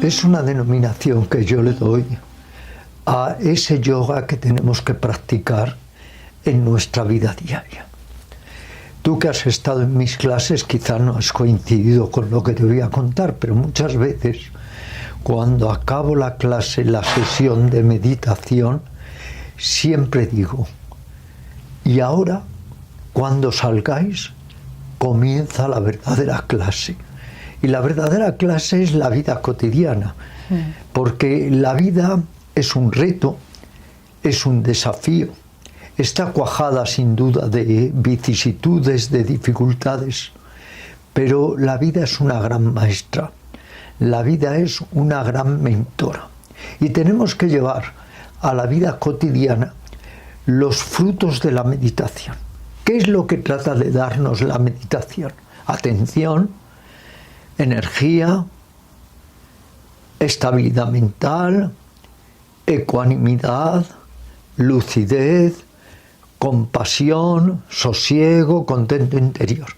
es una denominación que yo le doy a ese yoga que tenemos que practicar en nuestra vida diaria. Tú que has estado en mis clases quizá no has coincidido con lo que te voy a contar, pero muchas veces cuando acabo la clase, la sesión de meditación, siempre digo, y ahora, cuando salgáis, comienza la verdadera clase. Y la verdadera clase es la vida cotidiana, porque la vida es un reto, es un desafío, está cuajada sin duda de vicisitudes, de dificultades, pero la vida es una gran maestra, la vida es una gran mentora. Y tenemos que llevar a la vida cotidiana los frutos de la meditación. ¿Qué es lo que trata de darnos la meditación? Atención, energía, estabilidad mental, ecuanimidad, lucidez, compasión, sosiego, contento interior.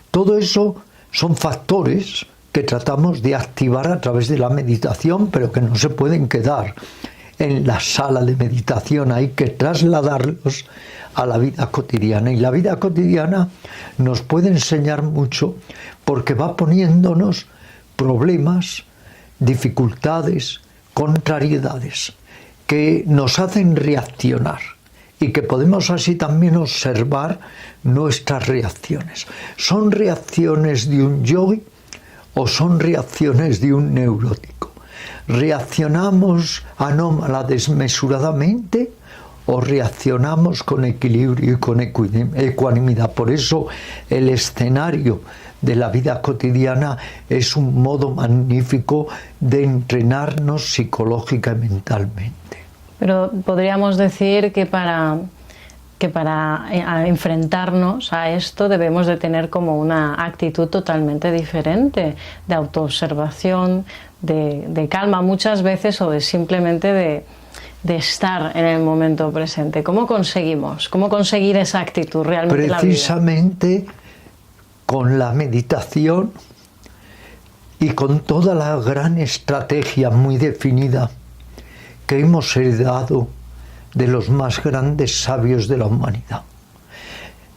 Todo eso son factores que tratamos de activar a través de la meditación, pero que no se pueden quedar en la sala de meditación, hay que trasladarlos a la vida cotidiana. Y la vida cotidiana nos puede enseñar mucho porque va poniéndonos problemas, dificultades, contrariedades que nos hacen reaccionar y que podemos así también observar nuestras reacciones. ¿Son reacciones de un yogi o son reacciones de un neurótico? ¿Reaccionamos anómala desmesuradamente o reaccionamos con equilibrio y con ecuanimidad? Por eso el escenario de la vida cotidiana es un modo magnífico de entrenarnos psicológica y mentalmente. Pero podríamos decir que para enfrentarnos a esto debemos de tener como una actitud totalmente diferente, de autoobservación, de calma muchas veces, o de simplemente de estar en el momento presente. ¿Cómo conseguir esa actitud realmente? Precisamente con la meditación y con toda la gran estrategia muy definida que hemos heredado de los más grandes sabios de la humanidad.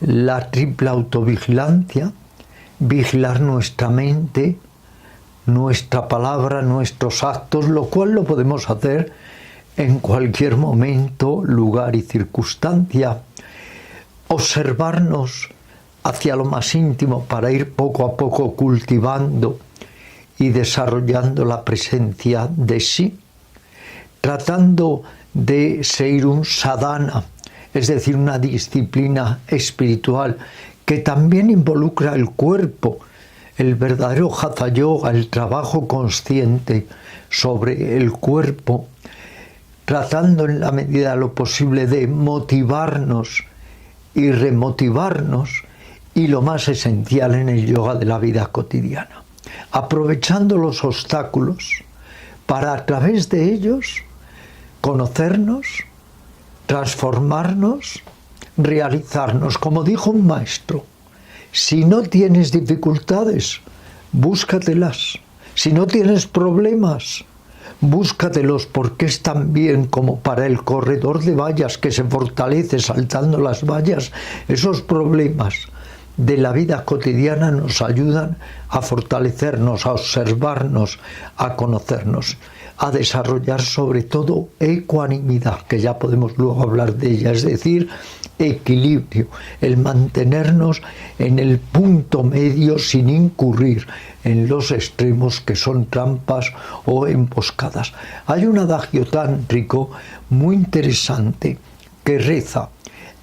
La triple autovigilancia, vigilar nuestra mente, nuestra palabra, nuestros actos, lo cual lo podemos hacer en cualquier momento, lugar y circunstancia. Observarnos hacia lo más íntimo para ir poco a poco cultivando y desarrollando la presencia de sí, tratando de seguir un sadhana, es decir, una disciplina espiritual que también involucra el cuerpo, el verdadero hatha yoga, el trabajo consciente sobre el cuerpo, tratando en la medida de lo posible de motivarnos y remotivarnos, y lo más esencial en el yoga de la vida cotidiana, aprovechando los obstáculos para a través de ellos conocernos, transformarnos, realizarnos. Como dijo un maestro, si no tienes dificultades, búscatelas. Si no tienes problemas, búscatelos, porque es tan bien como para el corredor de vallas que se fortalece saltando las vallas. Esos problemas de la vida cotidiana nos ayudan a fortalecernos, a observarnos, a conocernos, a desarrollar sobre todo ecuanimidad, que ya podemos luego hablar de ella, es decir, equilibrio, el mantenernos en el punto medio sin incurrir en los extremos que son trampas o emboscadas. Hay un adagio tántrico muy interesante que reza: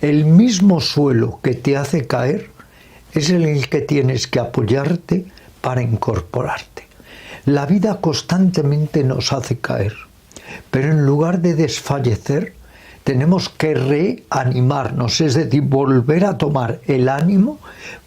el mismo suelo que te hace caer es en el que tienes que apoyarte para incorporarte. La vida constantemente nos hace caer, pero en lugar de desfallecer, tenemos que reanimarnos, es decir, volver a tomar el ánimo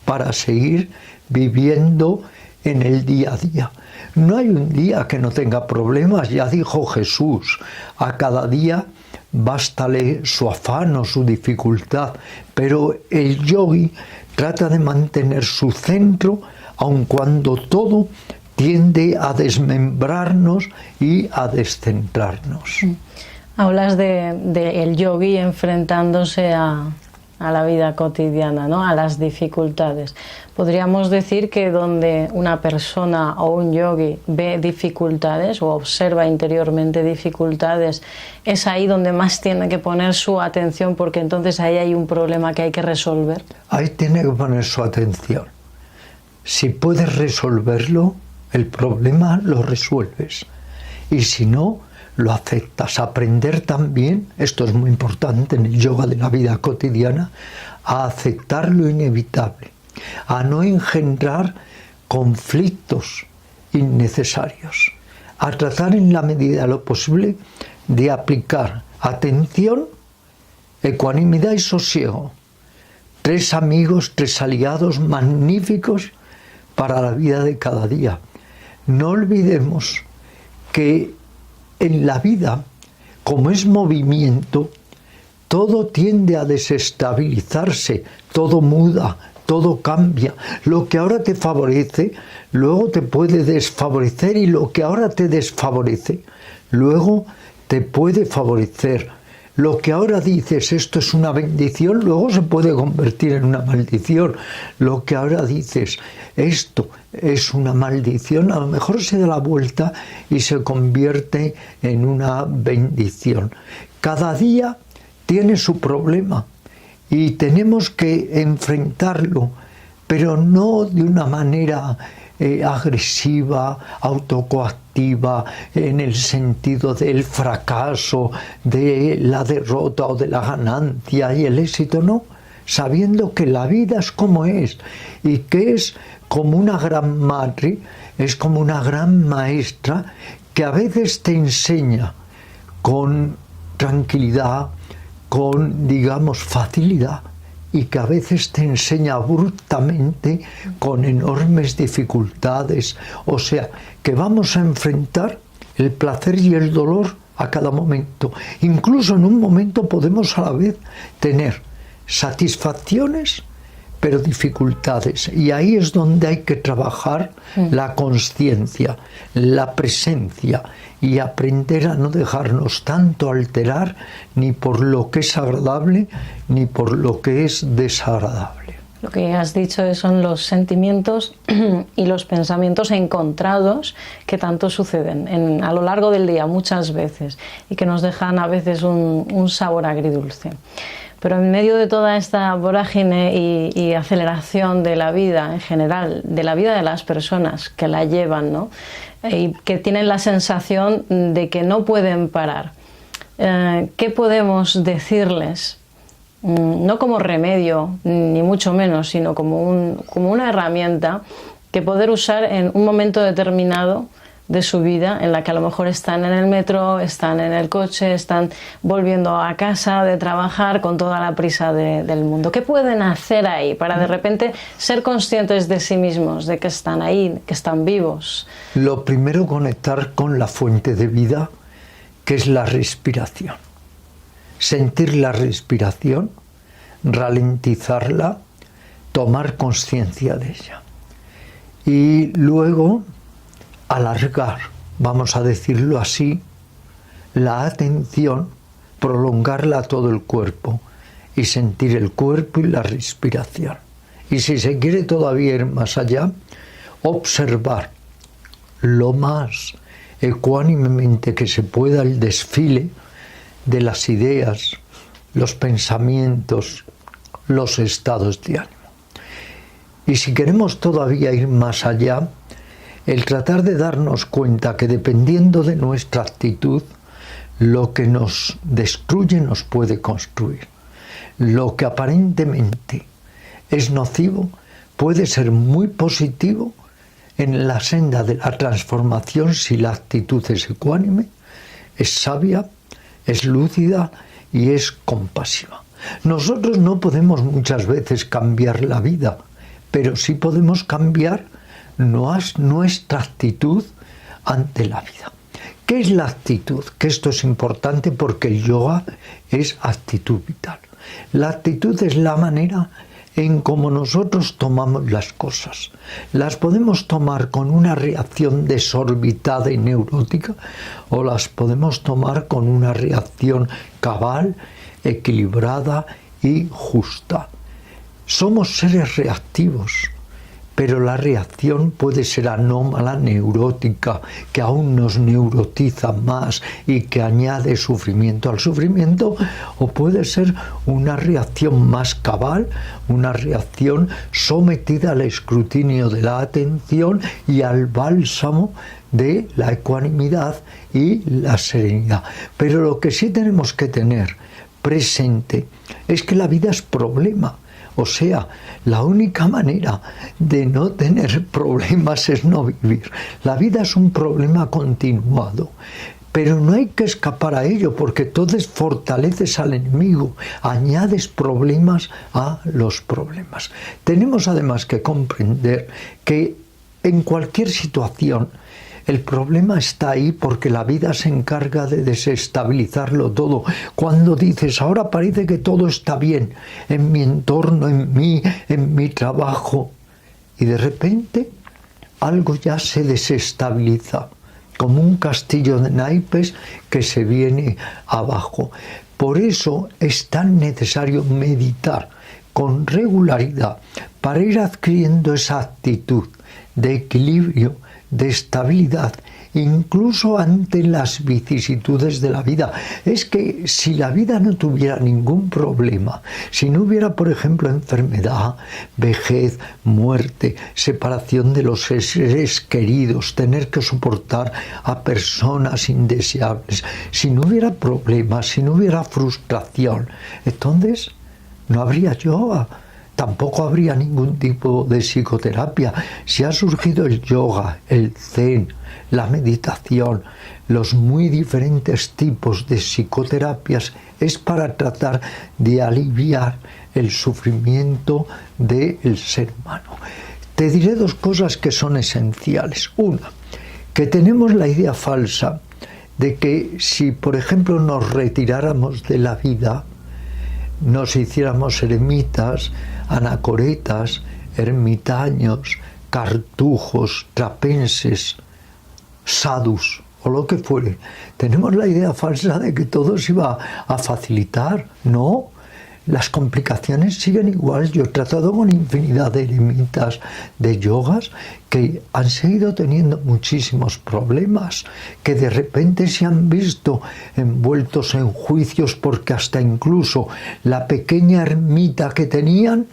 para seguir viviendo en el día a día. No hay un día que no tenga problemas, ya dijo Jesús, a cada día bástale su afán o su dificultad, pero el yogi trata de mantener su centro aun cuando todo tiende a desmembrarnos y a descentrarnos. Hablas de el yogui enfrentándose a la vida cotidiana, ¿no? A las dificultades. Podríamos decir que donde una persona o un yogui ve dificultades o observa interiormente dificultades, es ahí donde más tiene que poner su atención, porque entonces ahí hay un problema que hay que resolver. Ahí tiene que poner su atención. Si puedes resolverlo, el problema lo resuelves. Y si no, lo aceptas. Aprender también, esto es muy importante en el yoga de la vida cotidiana, a aceptar lo inevitable, a no engendrar conflictos innecesarios, a tratar en la medida de lo posible de aplicar atención, ecuanimidad y sosiego. 3 amigos, 3 aliados magníficos para la vida de cada día. No olvidemos que en la vida, como es movimiento, todo tiende a desestabilizarse, todo muda, todo cambia. Lo que ahora te favorece, luego te puede desfavorecer, y lo que ahora te desfavorece, luego te puede favorecer. Lo que ahora dices, esto es una bendición, luego se puede convertir en una maldición. Lo que ahora dices, esto es una maldición, a lo mejor se da la vuelta y se convierte en una bendición. Cada día tiene su problema y tenemos que enfrentarlo, pero no de una manera agresiva, autocoactiva, en el sentido del fracaso, de la derrota o de la ganancia y el éxito, no, sabiendo que la vida es como es y que es como una gran madre, es como una gran maestra que a veces te enseña con tranquilidad, con, digamos, facilidad, y que a veces te enseña abruptamente con enormes dificultades. O sea, que vamos a enfrentar el placer y el dolor a cada momento. Incluso en un momento podemos a la vez tener satisfacciones, pero dificultades. Y ahí es donde hay que trabajar la consciencia, la presencia, y aprender a no dejarnos tanto alterar ni por lo que es agradable ni por lo que es desagradable. Lo que has dicho son los sentimientos y los pensamientos encontrados que tanto suceden a lo largo del día muchas veces y que nos dejan a veces un sabor agridulce. Pero en medio de toda esta vorágine y aceleración de la vida en general, de la vida de las personas que la llevan, ¿no? Y que tienen la sensación de que no pueden parar, ¿qué podemos decirles? No como remedio, ni mucho menos, sino como una herramienta que poder usar en un momento determinado de su vida, en la que a lo mejor están en el metro, están en el coche, están volviendo a casa de trabajar con toda la prisa del mundo. ¿Qué pueden hacer ahí para de repente ser conscientes de sí mismos, de que están ahí, que están vivos? Lo primero, conectar con la fuente de vida, que es la respiración. Sentir la respiración, ralentizarla, tomar conciencia de ella. Y luego alargar, vamos a decirlo así, la atención, prolongarla a todo el cuerpo y sentir el cuerpo y la respiración. Y si se quiere todavía ir más allá, observar lo más ecuánimemente que se pueda el desfile de las ideas, los pensamientos, los estados de ánimo. Y si queremos todavía ir más allá, el tratar de darnos cuenta que dependiendo de nuestra actitud, lo que nos destruye nos puede construir. Lo que aparentemente es nocivo puede ser muy positivo en la senda de la transformación si la actitud es ecuánime, es sabia, es lúcida y es compasiva. Nosotros no podemos muchas veces cambiar la vida, pero sí podemos cambiar nuestra actitud ante la vida. ¿Qué es la actitud? Que esto es importante porque el yoga es actitud vital. La actitud es la manera en cómo nosotros tomamos las cosas. Las podemos tomar con una reacción desorbitada y neurótica, o las podemos tomar con una reacción cabal, equilibrada y justa. Somos seres reactivos, pero la reacción puede ser anómala, neurótica, que aún nos neurotiza más y que añade sufrimiento al sufrimiento, o puede ser una reacción más cabal, una reacción sometida al escrutinio de la atención y al bálsamo de la ecuanimidad y la serenidad. Pero lo que sí tenemos que tener presente es que la vida es problema. O sea, la única manera de no tener problemas es no vivir. La vida es un problema continuado, pero no hay que escapar a ello, porque entonces fortaleces al enemigo, añades problemas a los problemas. Tenemos además que comprender que en cualquier situación el problema está ahí, porque la vida se encarga de desestabilizarlo todo. Cuando dices, ahora parece que todo está bien, en mi entorno, en mi trabajo, y de repente algo ya se desestabiliza, como un castillo de naipes que se viene abajo. Por eso es tan necesario meditar con regularidad para ir adquiriendo esa actitud de equilibrio, de estabilidad, incluso ante las vicisitudes de la vida. Es que si la vida no tuviera ningún problema, si no hubiera, por ejemplo, enfermedad, vejez, muerte, separación de los seres queridos, tener que soportar a personas indeseables, si no hubiera problemas, si no hubiera frustración, entonces no habría yoga. Tampoco habría ningún tipo de psicoterapia. Si ha surgido el yoga, el zen, la meditación, los muy diferentes tipos de psicoterapias, es para tratar de aliviar el sufrimiento del ser humano. Te diré dos cosas que son esenciales. Una, que tenemos la idea falsa de que si, por ejemplo, nos retiráramos de la vida, nos hiciéramos eremitas, anacoretas, ermitaños, cartujos, trapenses, sadhus o lo que fuere. Tenemos la idea falsa de que todo se iba a facilitar. No, las complicaciones siguen igual. Yo he tratado con infinidad de eremitas, de yogas, que han seguido teniendo muchísimos problemas, que de repente se han visto envueltos en juicios porque hasta incluso la pequeña ermita que tenían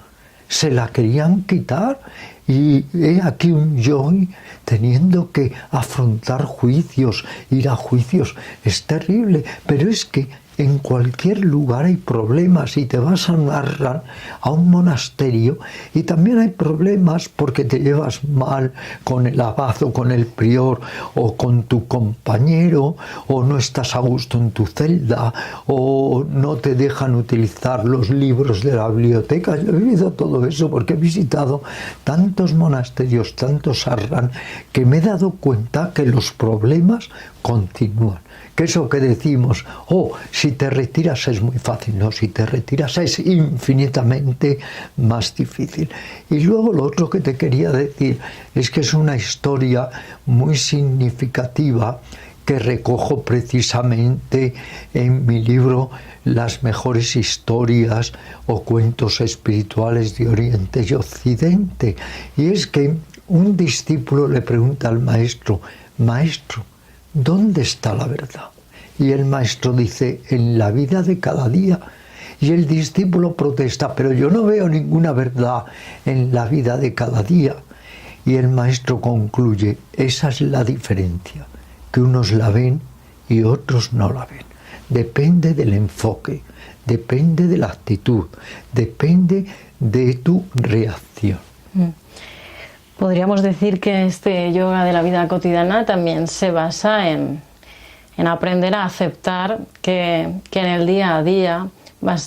se la querían quitar. Y he aquí un yogi teniendo que afrontar juicios, ir a juicios. Es terrible, pero es que en cualquier lugar hay problemas, y te vas a un monasterio y también hay problemas porque te llevas mal con el abad o con el prior o con tu compañero, o no estás a gusto en tu celda, o no te dejan utilizar los libros de la biblioteca. Yo he vivido todo eso porque he visitado tantos monasterios, tantos ashram, que me he dado cuenta que los problemas continúan. Que eso que decimos, si te retiras es muy fácil. No, si te retiras es infinitamente más difícil. Y luego lo otro que te quería decir es que es una historia muy significativa que recojo precisamente en mi libro Las mejores historias o cuentos espirituales de Oriente y Occidente. Y es que un discípulo le pregunta al maestro, maestro, ¿dónde está la verdad? Y el maestro dice, en la vida de cada día. Y el discípulo protesta, pero yo no veo ninguna verdad en la vida de cada día. Y el maestro concluye, esa es la diferencia, que unos la ven y otros no la ven. Depende del enfoque, depende de la actitud, depende de tu reacción. Podríamos decir que este yoga de la vida cotidiana también se basa en aprender a aceptar que en el día a día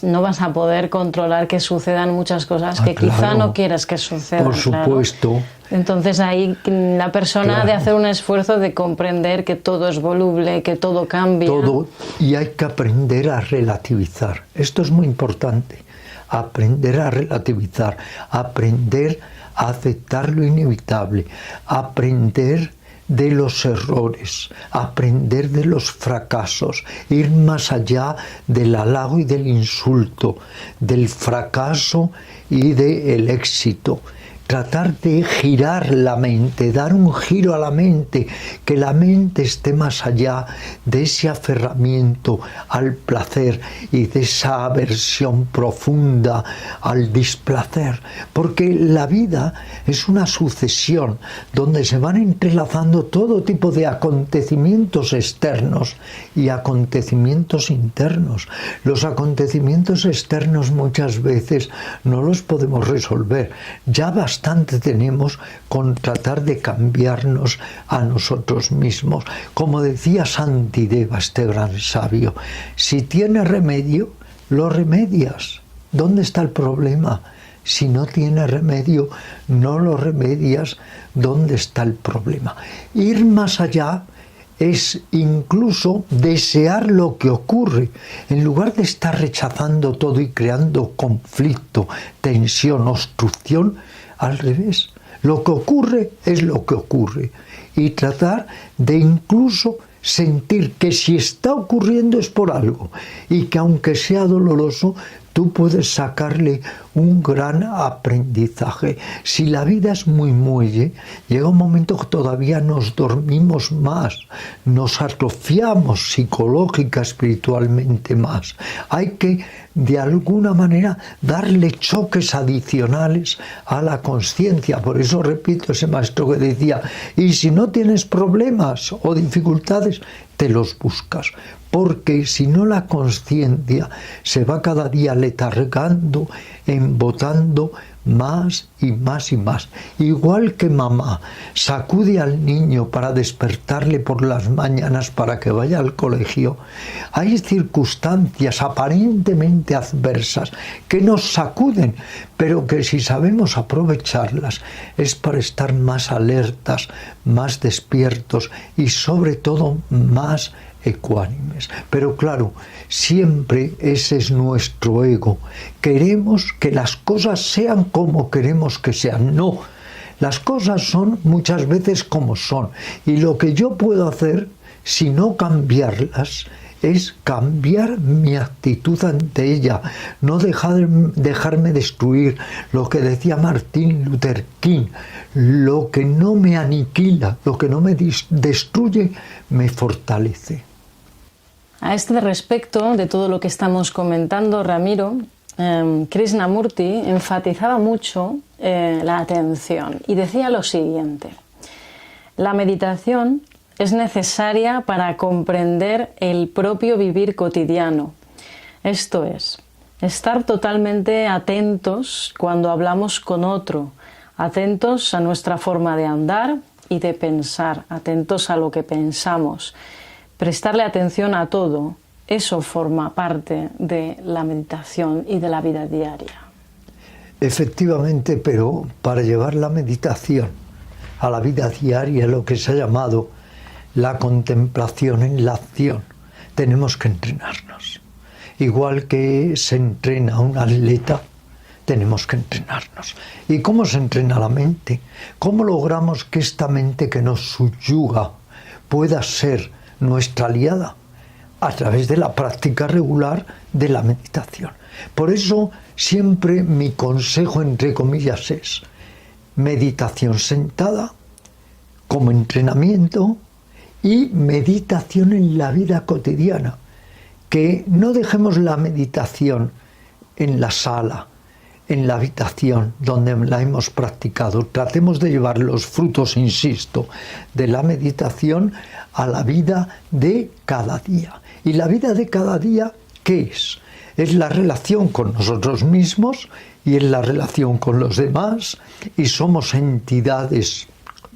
no vas a poder controlar que sucedan muchas cosas que claro, quizá no quieres que sucedan. Por supuesto. Claro. Entonces ahí la persona ha de hacer un esfuerzo de comprender que todo es voluble, que todo cambia. Todo, y hay que aprender a relativizar. Esto es muy importante. aprender a relativizar, aprender a aceptar lo inevitable, aprender de los errores, aprender de los fracasos, ir más allá del halago y del insulto, del fracaso y del éxito. Tratar de girar la mente, dar un giro a la mente, que la mente esté más allá de ese aferramiento al placer y de esa aversión profunda al displacer. Porque la vida es una sucesión donde se van entrelazando todo tipo de acontecimientos externos y acontecimientos internos. Los acontecimientos externos muchas veces no los podemos resolver. Ya bastante tenemos con tratar de cambiarnos a nosotros mismos. Como decía Santideva, este gran sabio, si tiene remedio, lo remedias. ¿Dónde está el problema? Si no tiene remedio, no lo remedias. ¿Dónde está el problema? Ir más allá es incluso desear lo que ocurre, en lugar de estar rechazando todo y creando conflicto, tensión, obstrucción. Al revés, lo que ocurre es lo que ocurre, y tratar de incluso sentir que si está ocurriendo es por algo, y que aunque sea doloroso, tú puedes sacarle un gran aprendizaje. Si la vida es muy muelle, llega un momento que todavía nos dormimos más, nos atrofiamos psicológica, espiritualmente más. Hay que, de alguna manera, darle choques adicionales a la conciencia. Por eso repito ese maestro que decía, y si no tienes problemas o dificultades, te los buscas. Porque si no, la conciencia se va cada día letargando, embotando más y más y más. Igual que mamá sacude al niño para despertarle por las mañanas para que vaya al colegio, hay circunstancias aparentemente adversas que nos sacuden, pero que si sabemos aprovecharlas es para estar más alertas, más despiertos y sobre todo más ecuánimes. Pero claro, siempre ese es nuestro ego. Queremos que las cosas sean como queremos que sean. No, las cosas son muchas veces como son. Y lo que yo puedo hacer, si no cambiarlas, es cambiar mi actitud ante ella, no dejarme destruir. Lo que decía Martin Luther King, lo que no me aniquila, lo que no me destruye, me fortalece. A este respecto de todo lo que estamos comentando, Ramiro, Krishnamurti enfatizaba mucho la atención y decía lo siguiente: la meditación es necesaria para comprender el propio vivir cotidiano. Esto es, estar totalmente atentos cuando hablamos con otro, atentos a nuestra forma de andar y de pensar, atentos a lo que pensamos. Prestarle atención a todo, eso forma parte de la meditación y de la vida diaria. Efectivamente, pero para llevar la meditación a la vida diaria, lo que se ha llamado la contemplación en la acción, tenemos que entrenarnos. Igual que se entrena a un atleta, tenemos que entrenarnos. ¿Y cómo se entrena la mente? ¿Cómo logramos que esta mente que nos subyuga pueda ser nuestra aliada? A través de la práctica regular de la meditación. Por eso siempre mi consejo, entre comillas, es meditación sentada como entrenamiento y meditación en la vida cotidiana. Que no dejemos la meditación en la sala, en la habitación donde la hemos practicado. Tratemos de llevar los frutos, insisto, de la meditación a la vida de cada día. ¿Y la vida de cada día qué es? Es la relación con nosotros mismos y es la relación con los demás, y somos entidades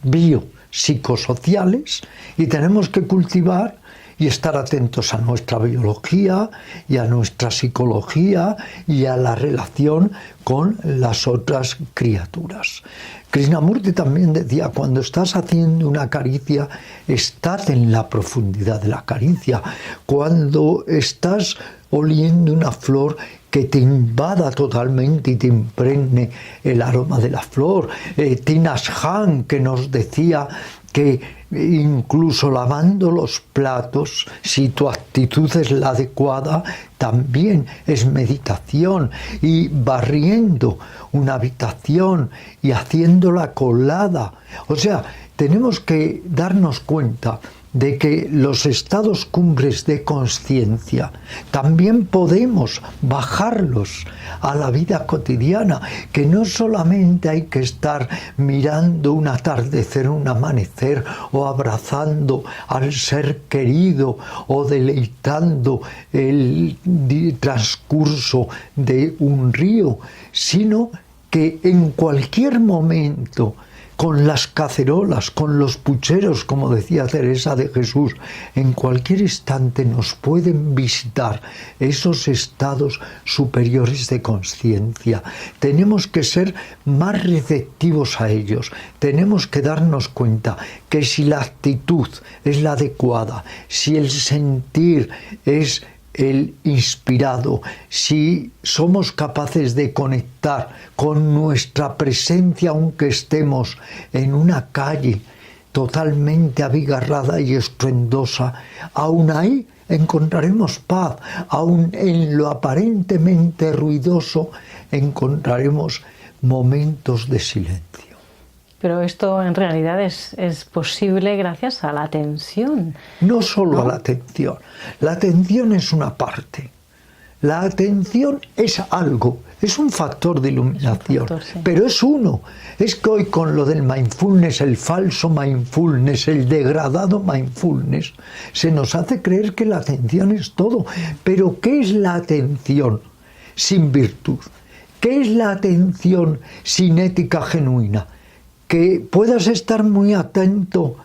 biopsicosociales y tenemos que cultivar y estar atentos a nuestra biología y a nuestra psicología y a la relación con las otras criaturas. Krishnamurti también decía, cuando estás haciendo una caricia, estás en la profundidad de la caricia. Cuando estás oliendo una flor que te invada totalmente y te impregne el aroma de la flor. Tina Shan, que nos decía que incluso lavando los platos, si tu actitud es la adecuada, también es meditación. Y barriendo una habitación y haciéndola colada. O sea, tenemos que darnos cuenta de que los estados cumbres de conciencia también podemos bajarlos a la vida cotidiana, que no solamente hay que estar mirando un atardecer, un amanecer, o abrazando al ser querido, o deleitando el transcurso de un río, sino que en cualquier momento, con las cacerolas, con los pucheros, como decía Teresa de Jesús, en cualquier instante nos pueden visitar esos estados superiores de conciencia. Tenemos que ser más receptivos a ellos. Tenemos que darnos cuenta que si la actitud es la adecuada, si el sentir es el inspirado, si somos capaces de conectar con nuestra presencia aunque estemos en una calle totalmente abigarrada y estruendosa, aún ahí encontraremos paz, aún en lo aparentemente ruidoso encontraremos momentos de silencio. Pero esto en realidad es posible gracias a la atención. No solo a la atención. La atención es una parte. La atención es algo, es un factor de iluminación, sí. Pero es uno. Es que hoy con lo del mindfulness, el falso mindfulness, el degradado mindfulness, se nos hace creer que la atención es todo. Pero ¿qué es la atención sin virtud? ¿Qué es la atención sin ética genuina? Que puedas estar muy atento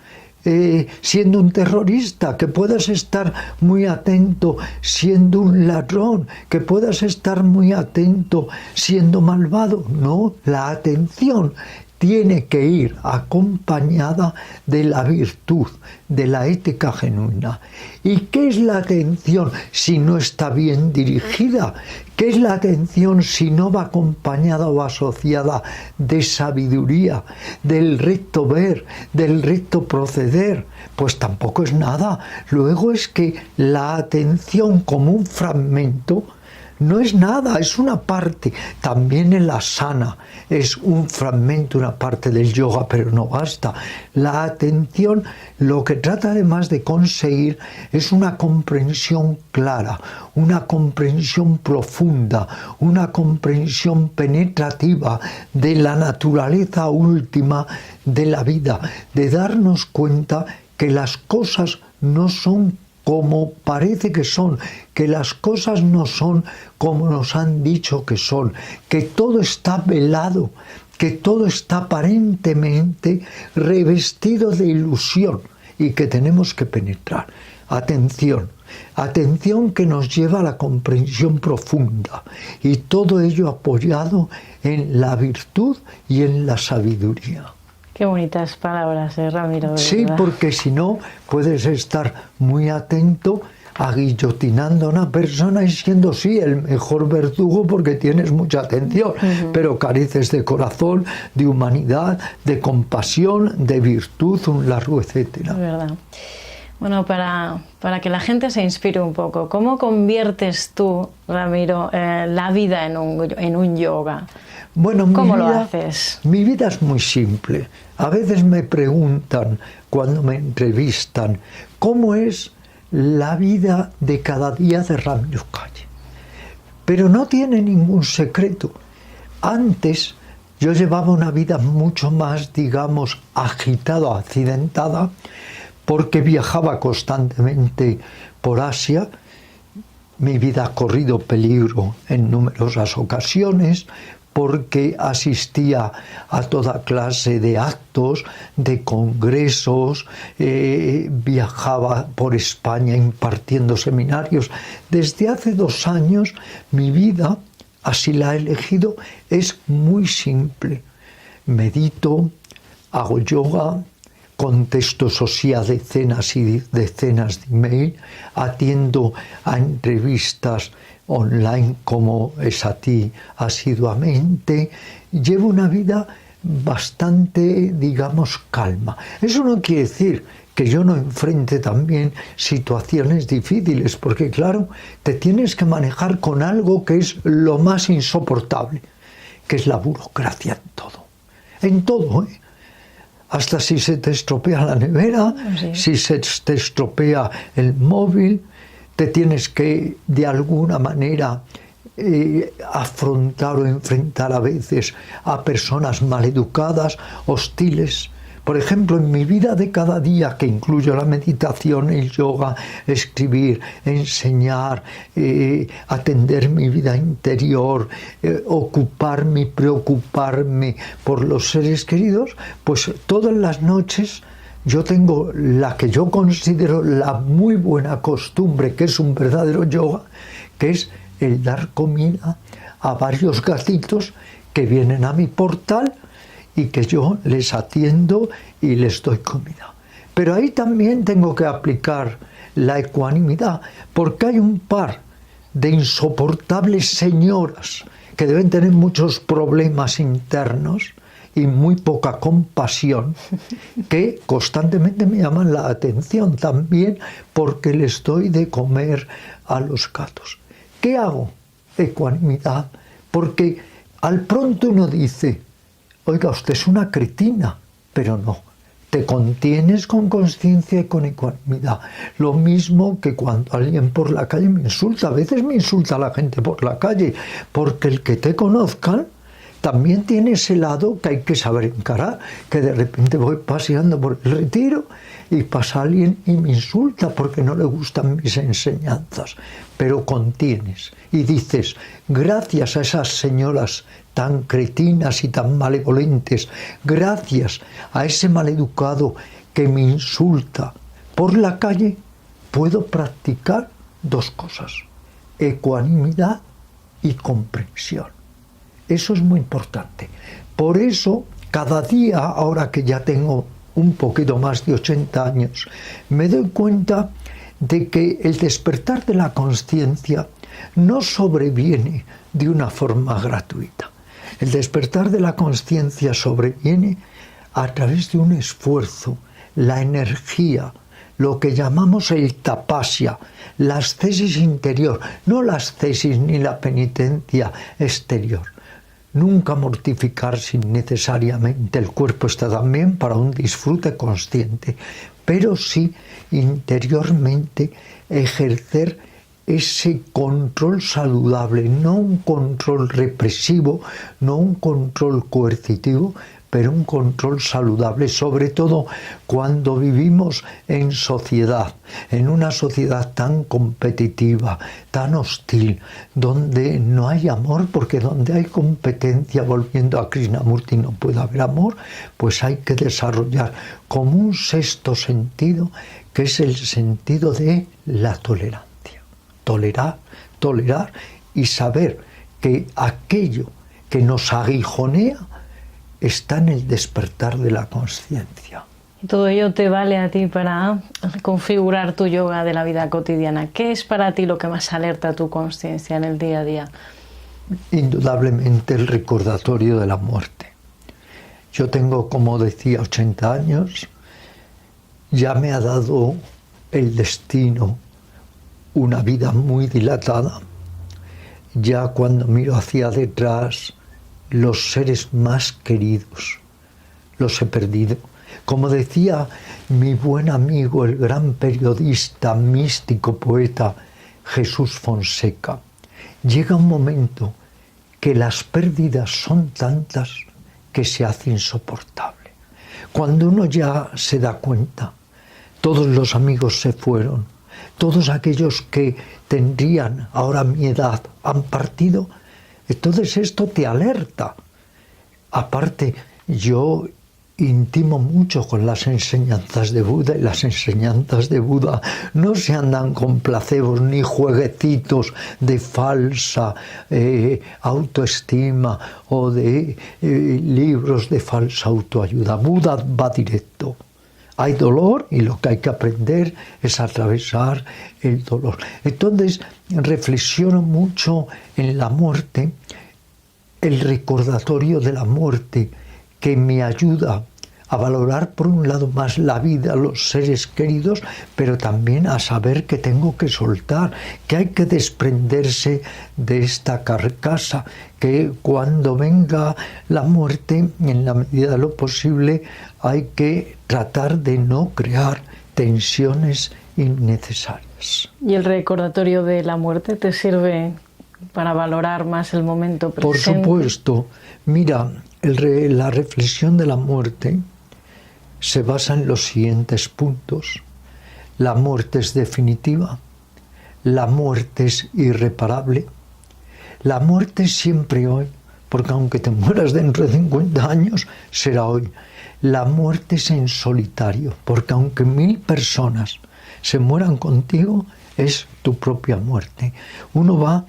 siendo un terrorista, que puedas estar muy atento siendo un ladrón, que puedas estar muy atento siendo malvado. No, la atención tiene que ir acompañada de la virtud, de la ética genuina. ¿Y qué es la atención si no está bien dirigida? ¿Qué es la atención si no va acompañada o asociada de sabiduría, del recto ver, del recto proceder? Pues tampoco es nada. Luego es que la atención como un fragmento no es nada, es una parte. También el asana es un fragmento, una parte del yoga, pero no basta. La atención lo que trata además de conseguir es una comprensión clara, una comprensión profunda, una comprensión penetrativa de la naturaleza última de la vida, de darnos cuenta que las cosas no son como parece que son, que las cosas no son como nos han dicho que son, que todo está velado, que todo está aparentemente revestido de ilusión y que tenemos que penetrar. Atención, atención que nos lleva a la comprensión profunda y todo ello apoyado en la virtud y en la sabiduría. Qué bonitas palabras, Ramiro. Sí, ¿verdad? porque si no puedes estar muy atento a guillotinando a una persona y siendo sí el mejor verdugo porque tienes mucha atención, pero careces de corazón, de humanidad, de compasión, de virtud, un largo etcétera. Es verdad. Bueno, para que la gente se inspire un poco, ¿cómo conviertes tú, Ramiro, la vida en un yoga? Bueno, ¿Cómo lo haces? Mi vida es muy simple. A veces me preguntan, cuando me entrevistan, ¿cómo es la vida de cada día de Ramiro Calle? Pero no tiene ningún secreto. Antes yo llevaba una vida mucho más, digamos, agitada, accidentada, porque viajaba constantemente por Asia. Mi vida ha corrido peligro en numerosas ocasiones, porque asistía a toda clase de actos, de congresos, viajaba por España impartiendo seminarios. Desde hace 2 años mi vida, así la he elegido, es muy simple. Medito, hago yoga, contesto, eso sí, a decenas y decenas de email, atiendo a entrevistas online como es a ti asiduamente, llevo una vida bastante, digamos, calma. Eso no quiere decir que yo no enfrente también situaciones difíciles, porque claro, te tienes que manejar con algo que es lo más insoportable, que es la burocracia en todo, ¿eh? Hasta si se te estropea la nevera, si se te estropea el móvil, te tienes que de alguna manera afrontar o enfrentar a veces a personas maleducadas, hostiles. Por ejemplo, en mi vida de cada día, que incluyo la meditación, el yoga, escribir, enseñar, atender mi vida interior, ocuparme y preocuparme por los seres queridos, pues todas las noches yo tengo la que yo considero la muy buena costumbre, que es un verdadero yoga, que es el dar comida a varios gatitos que vienen a mi portal y que yo les atiendo y les doy comida. Pero ahí también tengo que aplicar la ecuanimidad, porque hay un par de insoportables señoras que deben tener muchos problemas internos y muy poca compasión, que constantemente me llaman la atención también porque les doy de comer a los gatos. ¿Qué hago? Ecuanimidad, porque al pronto uno dice, oiga, usted es una cretina, pero no, te contienes con conciencia y con ecuanimidad. Lo mismo que cuando alguien por la calle me insulta, a veces me insulta la gente por la calle, porque el que te conozcan también tiene ese lado que hay que saber encarar, que de repente voy paseando por el Retiro y pasa alguien y me insulta porque no le gustan mis enseñanzas, pero contienes y dices, gracias a esas señoras tan cretinas y tan malevolentes, gracias a ese maleducado que me insulta por la calle, puedo practicar dos cosas, ecuanimidad y comprensión. Eso es muy importante. Por eso, cada día, ahora que ya tengo un poquito más de 80 años, me doy cuenta de que el despertar de la conciencia no sobreviene de una forma gratuita. El despertar de la conciencia sobreviene a través de un esfuerzo, la energía, lo que llamamos el tapasya, la ascesis interior, no la ascesis ni la penitencia exterior. Nunca mortificarse innecesariamente, el cuerpo está también para un disfrute consciente, pero sí interiormente ejercer ese control saludable, no un control represivo, no un control coercitivo, pero un control saludable, sobre todo cuando vivimos en sociedad, en una sociedad tan competitiva, tan hostil, donde no hay amor, porque donde hay competencia, volviendo a Krishnamurti, no puede haber amor, pues hay que desarrollar como un sexto sentido, que es el sentido de la tolerancia. Tolerar y saber que aquello que nos aguijonea está en el despertar de la conciencia. Y todo ello te vale a ti para configurar tu yoga de la vida cotidiana. ¿Qué es para ti lo que más alerta tu conciencia en el día a día? Indudablemente el recordatorio de la muerte. Yo tengo, como decía, 80 años, ya me ha dado el destino una vida muy dilatada. Ya cuando miro hacia detrás, los seres más queridos los he perdido. Como decía mi buen amigo, el gran periodista, místico, poeta Jesús Fonseca, llega un momento que las pérdidas son tantas que se hace insoportable. Cuando uno ya se da cuenta, todos los amigos se fueron, todos aquellos que tendrían ahora mi edad han partido. Entonces esto te alerta. Aparte, yo intimo mucho con las enseñanzas de Buda, y las enseñanzas de Buda no se andan con placebos ni jueguecitos de falsa autoestima o de libros de falsa autoayuda. Buda va directo Hay dolor y lo que hay que aprender es atravesar el dolor. Entonces, reflexiono mucho en la muerte, el recordatorio de la muerte que me ayuda a valorar por un lado más la vida, los seres queridos, pero también a saber que tengo que soltar, que hay que desprenderse de esta carcasa, que cuando venga la muerte, en la medida de lo posible, hay que tratar de no crear tensiones innecesarias. ¿Y el recordatorio de la muerte te sirve para valorar más el momento presente? Por supuesto. Mira, la reflexión de la muerte se basa en los siguientes puntos. La muerte es definitiva, la muerte es irreparable, la muerte es siempre hoy, porque aunque te mueras dentro de 50 años, será hoy. La muerte es en solitario, porque aunque 1000 personas se mueran contigo, es tu propia muerte. Uno va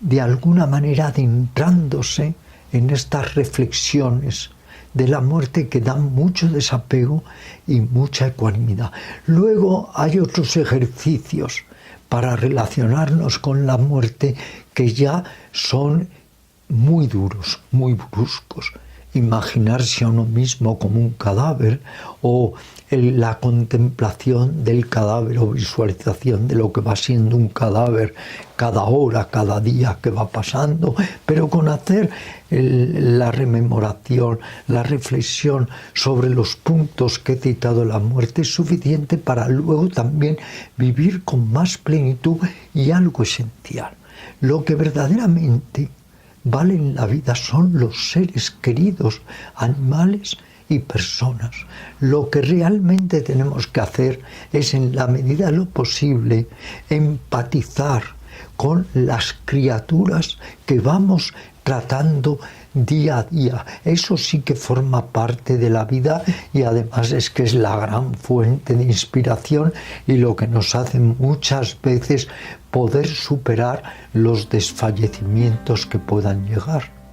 de alguna manera adentrándose en estas reflexiones de la muerte que dan mucho desapego y mucha ecuanimidad. Luego hay otros ejercicios para relacionarnos con la muerte que ya son muy duros, muy bruscos. Imaginarse a uno mismo como un cadáver o la contemplación del cadáver o visualización de lo que va siendo un cadáver cada hora, cada día que va pasando, pero con hacer la rememoración, la reflexión sobre los puntos que he citado de la muerte es suficiente para luego también vivir con más plenitud y algo esencial. Lo que verdaderamente vale en la vida son los seres queridos, animales y personas. Lo que realmente tenemos que hacer es, en la medida de lo posible, empatizar con las criaturas que vamos tratando día a día. Eso sí que forma parte de la vida y además es que es la gran fuente de inspiración y lo que nos hace muchas veces poder superar los desfallecimientos que puedan llegar.